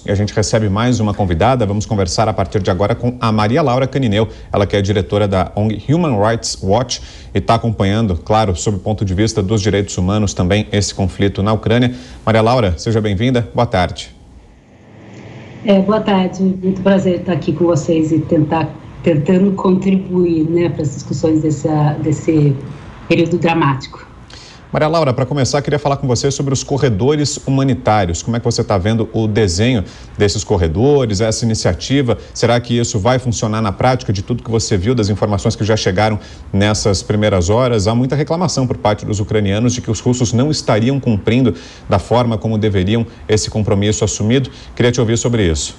e a gente recebe mais uma convidada. Vamos conversar a partir de agora com a Maria Laura Canineu, ela que é diretora da ONG Human Rights Watch e está acompanhando, claro, sob o ponto de vista dos direitos humanos também esse conflito na Ucrânia. Maria Laura, seja bem-vinda, boa tarde. Boa tarde, muito prazer estar aqui com vocês e tentando contribuir, né, para as discussões desse período dramático. Maria Laura, para começar, queria falar com você sobre os corredores humanitários. Como é que você está vendo o desenho desses corredores, essa iniciativa? Será que isso vai funcionar na prática, de tudo que você viu, das informações que já chegaram nessas primeiras horas? Há muita reclamação por parte dos ucranianos de que os russos não estariam cumprindo da forma como deveriam esse compromisso assumido. Queria te ouvir sobre isso.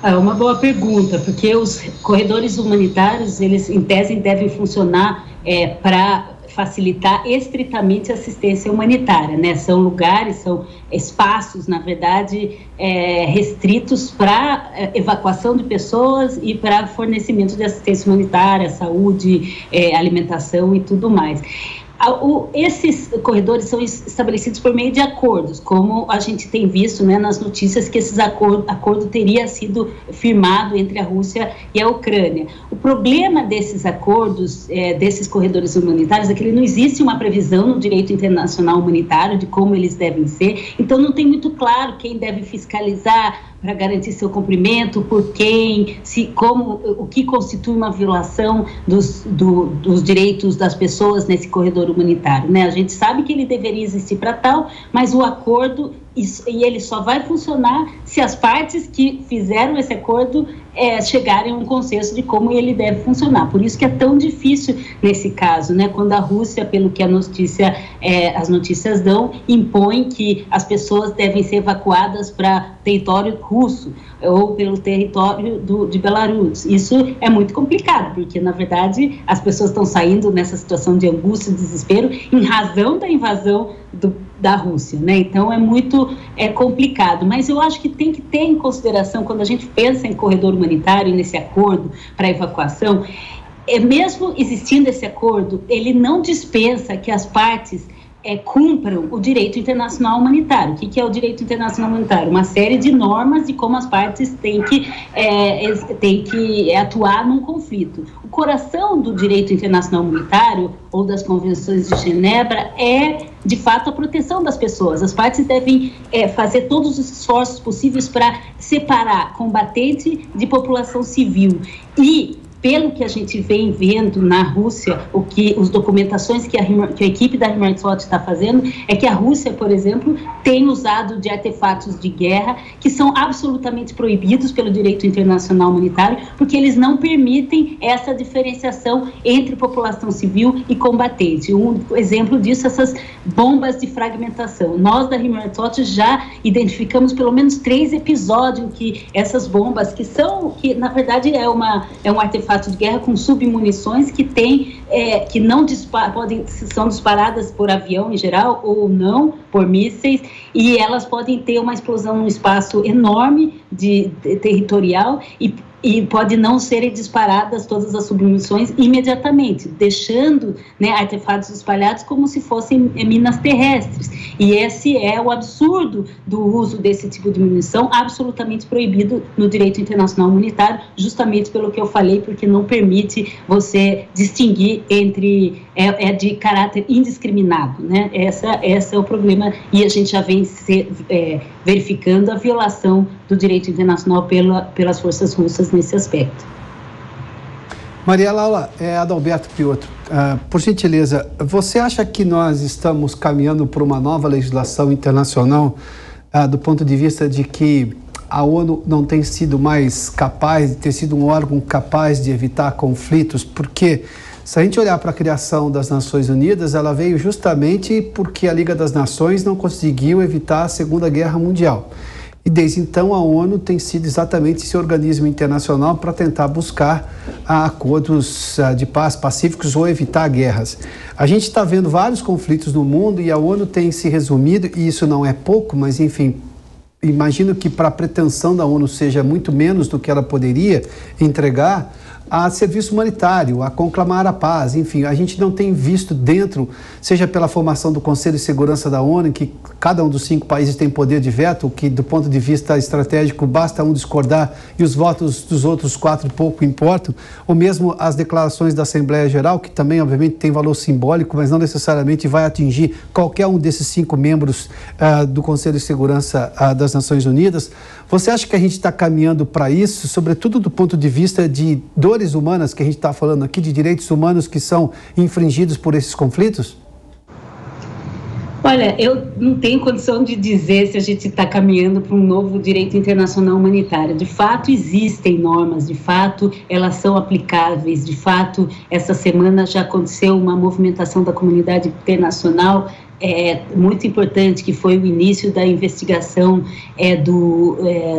É uma boa pergunta, porque os corredores humanitários, eles em tese devem funcionar para facilitar estritamente a assistência humanitária, né? São lugares, são espaços, na verdade, restritos para evacuação de pessoas e para fornecimento de assistência humanitária, saúde, alimentação e tudo mais. Esses corredores são estabelecidos por meio de acordos, como a gente tem visto, né, nas notícias que esse acordo teria sido firmado entre a Rússia e a Ucrânia. O problema desses acordos, desses corredores humanitários, é que não existe uma previsão no direito internacional humanitário de como eles devem ser, então não tem muito claro quem deve fiscalizar para garantir seu cumprimento, por quem, o que constitui uma violação dos direitos das pessoas nesse corredor humanitário, né? A gente sabe que ele deveria existir para tal, mas o acordo, e ele só vai funcionar se as partes que fizeram esse acordo chegarem a um consenso de como ele deve funcionar. Por isso que é tão difícil nesse caso, né? Quando a Rússia, pelo que as notícias dão, impõe que as pessoas devem ser evacuadas para território russo ou pelo território de Belarus. Isso é muito complicado, porque, na verdade, as pessoas estão saindo nessa situação de angústia e desespero em razão da invasão da Rússia, né? Então é muito complicado, mas eu acho que tem que ter em consideração, quando a gente pensa em corredor humanitário, nesse acordo para evacuação, mesmo existindo esse acordo, ele não dispensa que as partes cumpram o direito internacional humanitário. O que é o direito internacional humanitário? Uma série de normas de como as partes têm que atuar num conflito. O coração do direito internacional humanitário ou das convenções de Genebra é, de fato, a proteção das pessoas. As partes devem fazer todos os esforços possíveis para separar combatente de população civil. E pelo que a gente vem vendo na Rússia, as documentações que a equipe da Human Rights Watch está fazendo, é que a Rússia, por exemplo, tem usado de artefatos de guerra que são absolutamente proibidos pelo direito internacional humanitário, porque eles não permitem essa diferenciação entre população civil e combatente. Um exemplo disso, essas bombas de fragmentação. Nós, da Human Rights Watch, já identificamos pelo menos 3 episódios em que essas bombas, que na verdade é um artefato de guerra com submunições que não são disparadas por avião em geral ou não por mísseis, e elas podem ter uma explosão num espaço enorme territorial e pode não serem disparadas todas as submunições imediatamente, deixando, né, artefatos espalhados como se fossem minas terrestres. E esse é o absurdo do uso desse tipo de munição, absolutamente proibido no direito internacional humanitário, justamente pelo que eu falei, porque não permite você distinguir entre de caráter indiscriminado, né? Esse é o problema, e a gente já vem verificando a violação do direito internacional pelas forças russas nesse aspecto. Maria Laura, Adalberto Piotr, por gentileza, você acha que nós estamos caminhando para uma nova legislação internacional do ponto de vista de que a ONU não tem sido mais capaz de ter sido um órgão capaz de evitar conflitos? Porque se a gente olhar para a criação das Nações Unidas, ela veio justamente porque a Liga das Nações não conseguiu evitar a Segunda Guerra Mundial. E desde então a ONU tem sido exatamente esse organismo internacional para tentar buscar acordos de paz pacíficos ou evitar guerras. A gente está vendo vários conflitos no mundo e a ONU tem se resumido, e isso não é pouco, mas enfim, imagino que para a pretensão da ONU seja muito menos do que ela poderia entregar, a serviço humanitário, a conclamar a paz. Enfim, a gente não tem visto dentro, seja pela formação do Conselho de Segurança da ONU, que cada um dos 5 países tem poder de veto, que do ponto de vista estratégico basta um discordar e os votos dos outros 4 pouco importam, ou mesmo as declarações da Assembleia Geral, que também obviamente tem valor simbólico, mas não necessariamente vai atingir qualquer um desses 5 membros do Conselho de Segurança das Nações Unidas. Você acha que a gente está caminhando para isso, sobretudo do ponto de vista de dores humanas, que a gente está falando aqui, de direitos humanos que são infringidos por esses conflitos? Olha, eu não tenho condição de dizer se a gente está caminhando para um novo direito internacional humanitário. De fato, existem normas, de fato, elas são aplicáveis, de fato, essa semana já aconteceu uma movimentação da comunidade internacional muito importante, que foi o início da investigação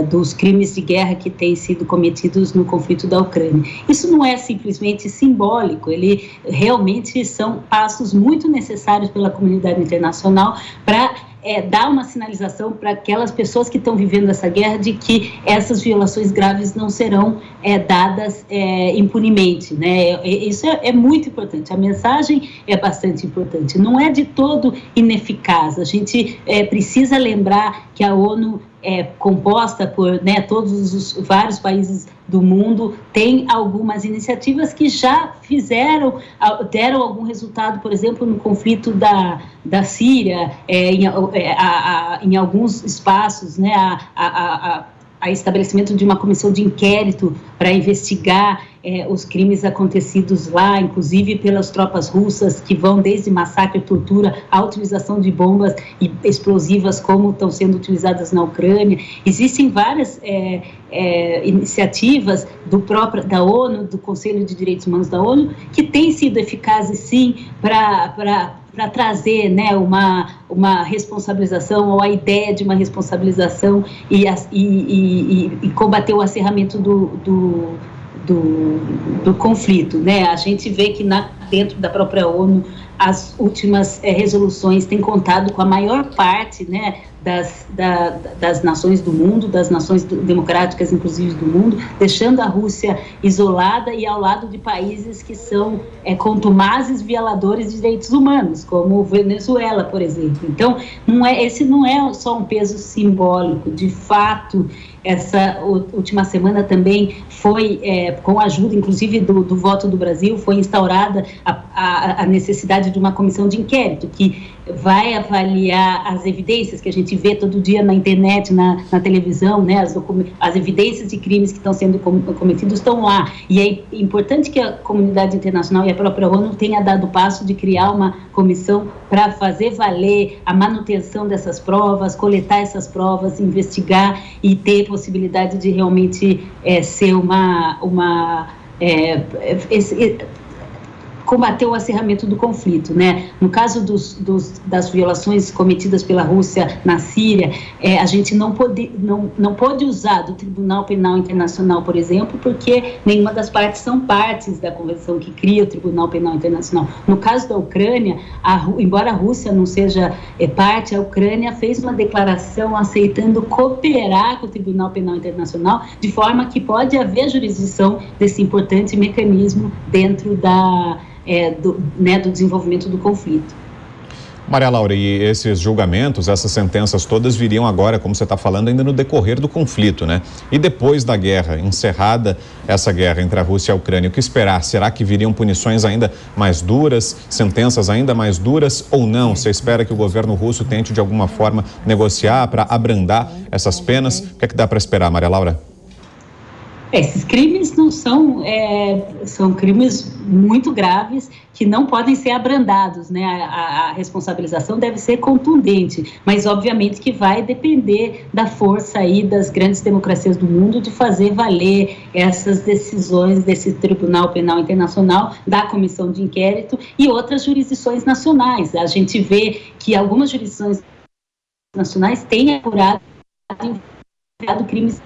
dos crimes de guerra que têm sido cometidos no conflito da Ucrânia. Isso não é simplesmente simbólico, ele realmente são passos muito necessários pela comunidade internacional para dar uma sinalização para aquelas pessoas que estão vivendo essa guerra de que essas violações graves não serão dadas impunemente, né? Isso é muito importante, a mensagem é bastante importante, não é de todo ineficaz. A gente precisa lembrar que a ONU é composta por todos os vários países do mundo, tem algumas iniciativas que já deram algum resultado, por exemplo, no conflito da Síria, em alguns espaços, né, a estabelecimento de uma comissão de inquérito para investigar os crimes acontecidos lá, inclusive pelas tropas russas, que vão desde massacre, tortura, a utilização de bombas explosivas como estão sendo utilizadas na Ucrânia. Existem várias iniciativas da ONU, do Conselho de Direitos Humanos da ONU, que têm sido eficazes, sim, para trazer, né, uma responsabilização, ou a ideia de uma responsabilização e combater o acerramento do conflito, né? A gente vê que dentro da própria ONU as últimas resoluções têm contado com a maior parte, né, das nações do mundo, das nações democráticas, inclusive do mundo, deixando a Rússia isolada e ao lado de países que são contumazes violadores de direitos humanos, como Venezuela, por exemplo. Então, esse não é só um peso simbólico, de fato. Essa última semana também foi, com a ajuda, inclusive, do voto do Brasil, foi instaurada a necessidade de uma comissão de inquérito que vai avaliar as evidências que a gente vê todo dia na internet, na televisão, né? As evidências de crimes que estão sendo cometidos estão lá. E é importante que a comunidade internacional e a própria ONU tenha dado o passo de criar uma comissão para fazer valer a manutenção dessas provas, coletar essas provas, investigar e ter possibilidade de realmente ser combater o acirramento do conflito, né? No caso das violações cometidas pela Rússia na Síria, a gente não pode usar do Tribunal Penal Internacional, por exemplo, porque nenhuma das partes são partes da convenção que cria o Tribunal Penal Internacional. No caso da Ucrânia, embora a Rússia não seja parte, a Ucrânia fez uma declaração aceitando cooperar com o Tribunal Penal Internacional, de forma que pode haver jurisdição desse importante mecanismo dentro do desenvolvimento do conflito. Maria Laura, e esses julgamentos, essas sentenças todas viriam agora, como você está falando, ainda no decorrer do conflito, né? E depois da guerra, encerrada essa guerra entre a Rússia e a Ucrânia, o que esperar? Será que viriam punições ainda mais duras, sentenças ainda mais duras ou não? Você espera que o governo russo tente de alguma forma negociar para abrandar essas penas? O que é que dá para esperar, Maria Laura? Esses crimes não são crimes muito graves que não podem ser abrandados, né? A responsabilização deve ser contundente, mas obviamente que vai depender da força aí das grandes democracias do mundo de fazer valer essas decisões desse Tribunal Penal Internacional, da Comissão de Inquérito e outras jurisdições nacionais. A gente vê que algumas jurisdições nacionais têm apurado crimes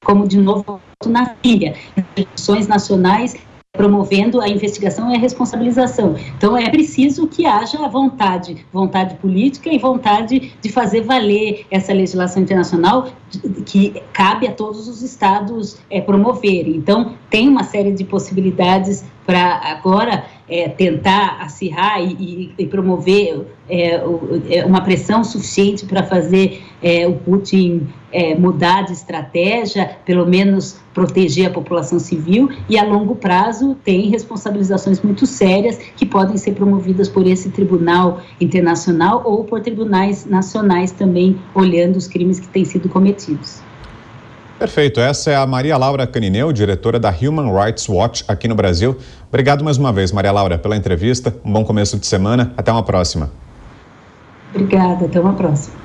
como de novo na Síria. As instituições nacionais promovendo a investigação e a responsabilização. Então, é preciso que haja vontade política e vontade de fazer valer essa legislação internacional que cabe a todos os estados promoverem. Então, tem uma série de possibilidades para agora tentar acirrar e promover uma pressão suficiente para fazer o Putin mudar de estratégia, pelo menos proteger a população civil, e a longo prazo tem responsabilizações muito sérias que podem ser promovidas por esse tribunal internacional ou por tribunais nacionais também, olhando os crimes que têm sido cometidos. Perfeito. Essa é a Maria Laura Canineu, diretora da Human Rights Watch aqui no Brasil. Obrigado mais uma vez, Maria Laura, pela entrevista. Um bom começo de semana. Até uma próxima. Obrigada. Até uma próxima.